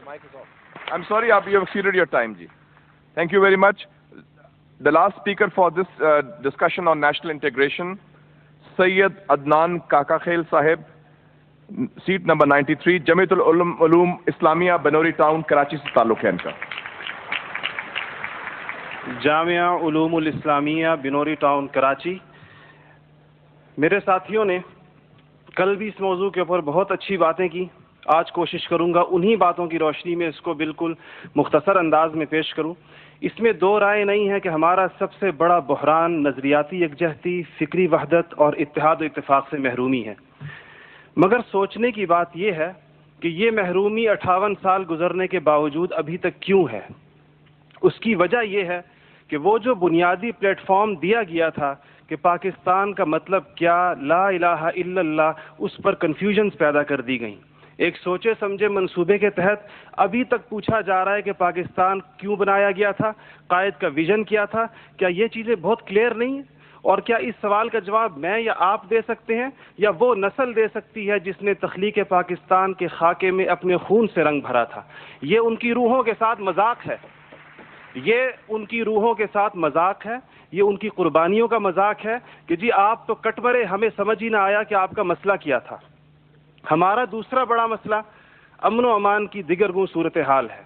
mic is off. I'm sorry, you have exceeded your time, ji. Thank you very much. The last speaker for this discussion on national integration, Sayyid Adnan Kakakhel Sahib, seat number 93, Jamiatul Ulum Islamia, Banori Town, Karachi se ताल्लुक है इनका. Jamia उलूमुल Islamia Binori town Karachi. मेरे साथियों ने कल भी इस मौजू के ऊपर बहुत अच्छी बातें की. आज कोशिश करूंगा उन्हीं बातों की रोशनी में इसको बिल्कुल मुख्तसर अंदाज में पेश करूं. इसमें दो राय नहीं है कि हमारा सबसे बड़ा बहरान नज़रियाती यकजहती, फ़िक्री वहदत और इत्तेहाद व इत्तेफाक से महरूमी है. मगर सोचने की बात यह है कि ये महरूमी 58 साल गुजरने के बावजूद अभी तक क्यों है. उसकी वजह यह है कि वो जो बुनियादी प्लेटफॉर्म दिया गया था कि पाकिस्तान का मतलब क्या, ला इलाहा इल्लल्लाह, उस पर कन्फ्यूजन्स पैदा कर दी गई. एक सोचे समझे मंसूबे के तहत अभी तक पूछा जा रहा है कि पाकिस्तान क्यों बनाया गया था, कायद का विजन क्या था. क्या ये चीज़ें बहुत क्लियर नहीं हैं? और क्या इस सवाल का जवाब मैं या आप दे सकते हैं या वो नस्ल दे सकती है जिसने तख्लीक पाकिस्तान के खाके में अपने खून से रंग भरा था. ये उनकी रूहों के साथ मजाक है, ये उनकी रूहों के साथ मजाक है, ये उनकी कुर्बानियों का मजाक है कि जी आप तो कट मरे, हमें समझ ही ना आया कि आपका मसला क्या था. हमारा दूसरा बड़ा मसला अमन व अमान की दिगरगुं सूरत हाल है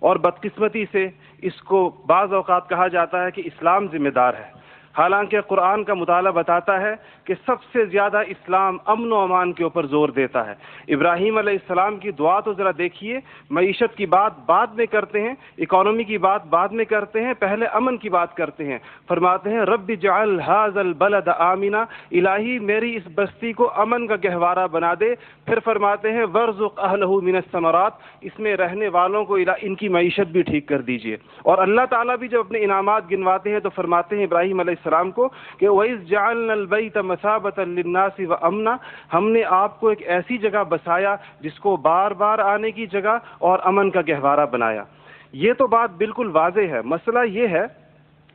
और बदकिस्मती से इसको बाज़ औक़ात कहा जाता है कि इस्लाम ज़िम्मेदार है. हालांकि कुरान का मुताला बताता है कि सबसे ज़्यादा इस्लाम अमन व अमान के ऊपर ज़ोर देता है. इब्राहीम अलैहिस्सलाम की दुआ तो ज़रा देखिए. मईशत की बात बाद में करते हैं, इकॉनमी की बात बाद में करते हैं, पहले अमन की बात करते हैं. फरमाते हैं रब्बि जअल हाज़ल बलद आमिना, इलाही मेरी इस बस्ती को अमन का गहवारा बना दे. फिर फरमाते हैं वर्ज़ुक़ अहलहु मिनस समरात, इसमें रहने वालों को इनकी मईशत भी ठीक कर दीजिए. और अल्लाह ताला भी जब अपने इनामात गिनवाते हैं तो फरमाते हैं इब्राहीम अलैहिस्सलाम को कि वइज़ जअलनल बैत मसाबतन लिन्नासि व अमना, हमने आपको एक ऐसी जगह बसाया जिसको बार बार आने की जगह और अमन का गहवारा बनाया. ये तो बात बिल्कुल वाज़ेह है. मसला ये है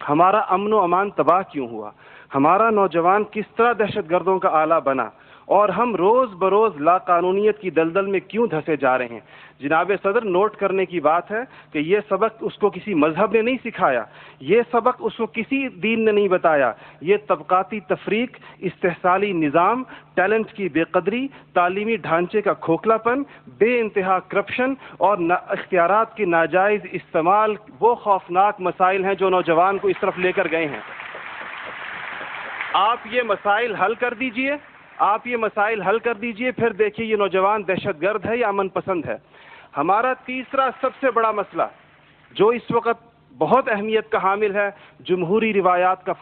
हमारा अमन व अमान तबाह क्यों हुआ, हमारा नौजवान किस तरह दहशत गर्दों का आला बना और हम रोज़ बरोज़ लाकानूनियत की दलदल में क्यों धंसे जा रहे हैं. जनाब सदर, नोट करने की बात है कि ये सबक उसको किसी मजहब ने नहीं सिखाया, ये सबक उसको किसी दीन ने नहीं बताया. ये तबकाती तफरीक, इस्तेहसाली निज़ाम, टैलेंट की बेकदरी, तालीमी ढांचे का खोखलापन, बे इंतहा करप्शन और इख्तियारात के नाजायज़ इस्तेमाल वो खौफनाक मसाइल हैं जो नौजवान को इस तरफ लेकर गए हैं. आप ये मसाइल हल कर दीजिए, आप ये मसाइल हल कर दीजिए, फिर देखिए ये नौजवान दहशतगर्द है या अमन पसंद है. हमारा तीसरा सबसे बड़ा मसला जो इस वक्त बहुत अहमियत का हामिल है, जमहूरी रिवायात का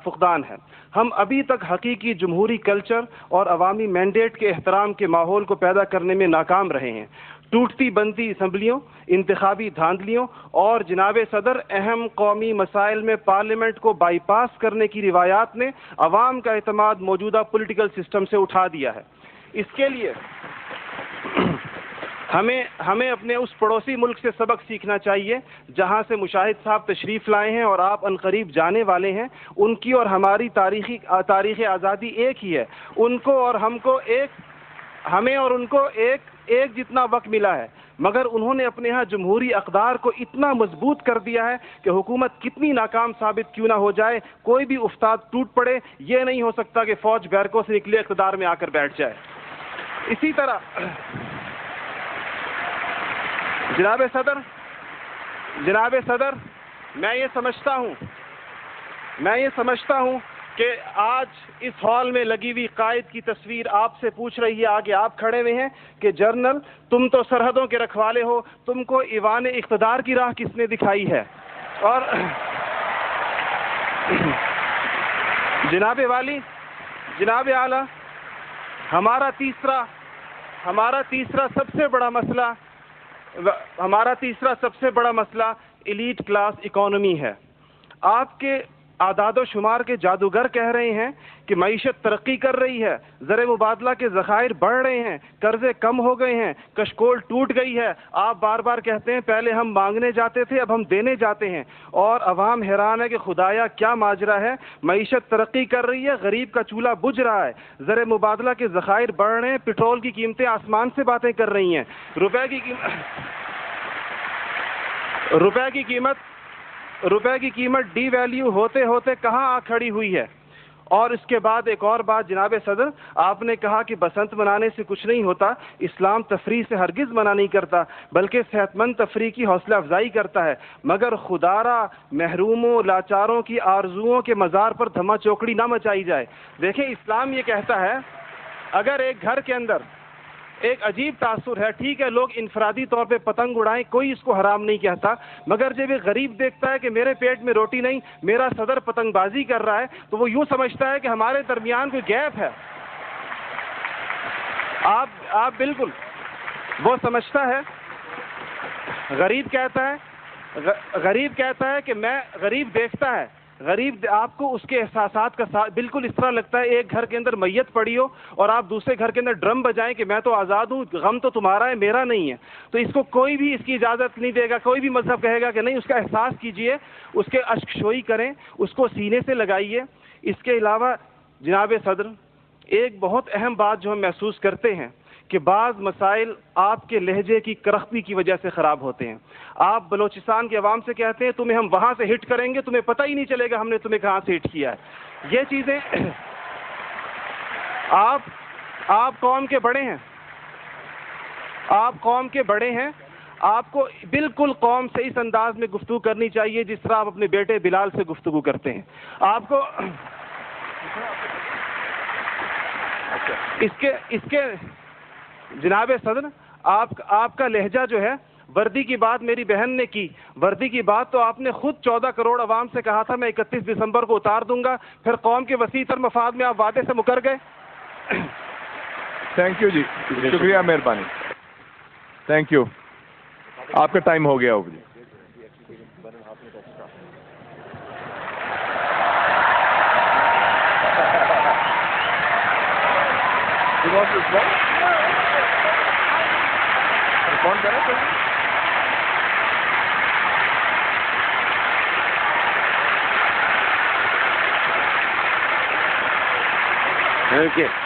फुकदान है. हम अभी तक हकीकी जमहूरी कल्चर और अवामी मैंडेट के एहतराम के माहौल को पैदा करने में नाकाम रहे हैं. टूटती बनती असम्बलियों, इंतखाबी धांधलियों और जनाब सदर अहम कौमी मसाइल में पार्लियामेंट को बाईपास करने की रिवायात ने अवाम का एतमाद मौजूदा पॉलिटिकल सिस्टम से उठा दिया है. इसके लिए हमें अपने उस पड़ोसी मुल्क से सबक सीखना चाहिए जहां से मुशाहिद साहब तशरीफ़ लाए हैं और आप अनकरीब जाने वाले हैं. उनकी और हमारी तारीख़ आज़ादी एक ही है. उनको और हमको हमें और उनको एक जितना वक्त मिला है, मगर उन्होंने अपने यहाँ जमहूरी अक़दार को इतना मजबूत कर दिया है कि हुकूमत कितनी नाकाम साबित क्यों ना हो जाए, कोई भी उस्ताद टूट पड़े, ये नहीं हो सकता कि फ़ौज बैरकों से निकले इक़्तिदार में आकर बैठ जाए. इसी तरह जनाब सदर, मैं ये समझता हूँ कि आज इस हॉल में लगी हुई कायद की तस्वीर आपसे पूछ रही है, आगे आप खड़े हुए हैं कि जनरल तुम तो सरहदों के रखवाले हो, तुमको ईवान इक़्तिदार की राह किसने दिखाई है. और जनाब वाली, जनाब आला, हमारा तीसरा सबसे बड़ा मसला एलीट क्लास इकोनॉमी है. आपके आदाद व शुमार के जादूगर कह रहे हैं कि मईशत तरक्की कर रही है, ज़र मुबादला के ज़खायर बढ़ रहे हैं, कर्ज़े कम हो गए हैं, कशकोल टूट गई है. आप बार बार कहते हैं पहले हम मांगने जाते थे, अब हम देने जाते हैं. और अवाम हैरान है कि खुदाया क्या माजरा है. मईशत तरक्की कर रही है, गरीब का चूल्हा बुझ रहा है, ज़र मुबादला के ज़खायर बढ़ रहे हैं, पेट्रोल की कीमतें आसमान से बातें कर रही हैं, रुपए की روپے کی قیمت ڈی ویلیو ہوتے ہوتے کہاں آ کھڑی ہوئی ہے. اور اس کے بعد ایک اور بات جناب صدر, آپ نے کہا کہ بسنت منانے سے کچھ نہیں ہوتا. اسلام تفریح سے ہرگز منع نہیں کرتا, بلکہ صحت مند تفریح کی حوصلہ افزائی کرتا ہے, مگر خدارا محروموں لاچاروں کی آرزوؤں کے مزار پر دھما چوکڑی نہ مچائی جائے. دیکھیں اسلام یہ کہتا ہے اگر ایک گھر کے اندر ایک عجیب تاثر ہے, ٹھیک ہے لوگ انفرادی طور پہ پتنگ اڑائیں, کوئی اس کو حرام نہیں کہتا, مگر جب ایک غریب دیکھتا ہے کہ میرے پیٹ میں روٹی نہیں, میرا صدر پتنگ بازی کر رہا ہے, تو وہ یوں سمجھتا ہے کہ ہمارے درمیان کوئی گیپ ہے. آپ بالکل وہ سمجھتا ہے, غریب کہتا ہے کہ میں, غریب دیکھتا ہے, غریب آپ کو اس کے احساسات کا بالکل اس طرح لگتا ہے ایک گھر کے اندر میت پڑی ہو اور آپ دوسرے گھر کے اندر ڈرم بجائیں کہ میں تو آزاد ہوں, غم تو تمہارا ہے میرا نہیں ہے. تو اس کو کوئی بھی اس کی اجازت نہیں دے گا, کوئی بھی مذہب کہے گا کہ نہیں, اس کا احساس کیجئے, اس کے اشک شوئی کریں, اس کو سینے سے لگائیے. اس کے علاوہ جناب صدر ایک بہت اہم بات جو ہم محسوس کرتے ہیں کہ بعض مسائل آپ کے لہجے کی کرختی کی وجہ سے خراب ہوتے ہیں. آپ بلوچستان کے عوام سے کہتے ہیں تمہیں ہم وہاں سے ہٹ کریں گے, تمہیں پتہ ہی نہیں چلے گا ہم نے تمہیں کہاں سے ہٹ کیا ہے. یہ چیزیں آپ قوم کے بڑے ہیں, آپ کو بالکل قوم سے اس انداز میں گفتگو کرنی چاہیے جس طرح آپ اپنے بیٹے بلال سے گفتگو کرتے ہیں. آپ کو اس کے جناب صدر آپ کا لہجہ جو ہے, وردی کی بات میری بہن نے کی, وردی کی بات تو آپ نے خود 14 کروڑ عوام سے کہا تھا میں 31 دسمبر کو اتار دوں گا, پھر قوم کے وسیع تر مفاد میں آپ وعدے سے مکر گئے. تھینک یو جی, شکریہ, مہربانی, تھینک یو. آپ کا ٹائم ہو گیا ہوگا جی. کون کرے Okay.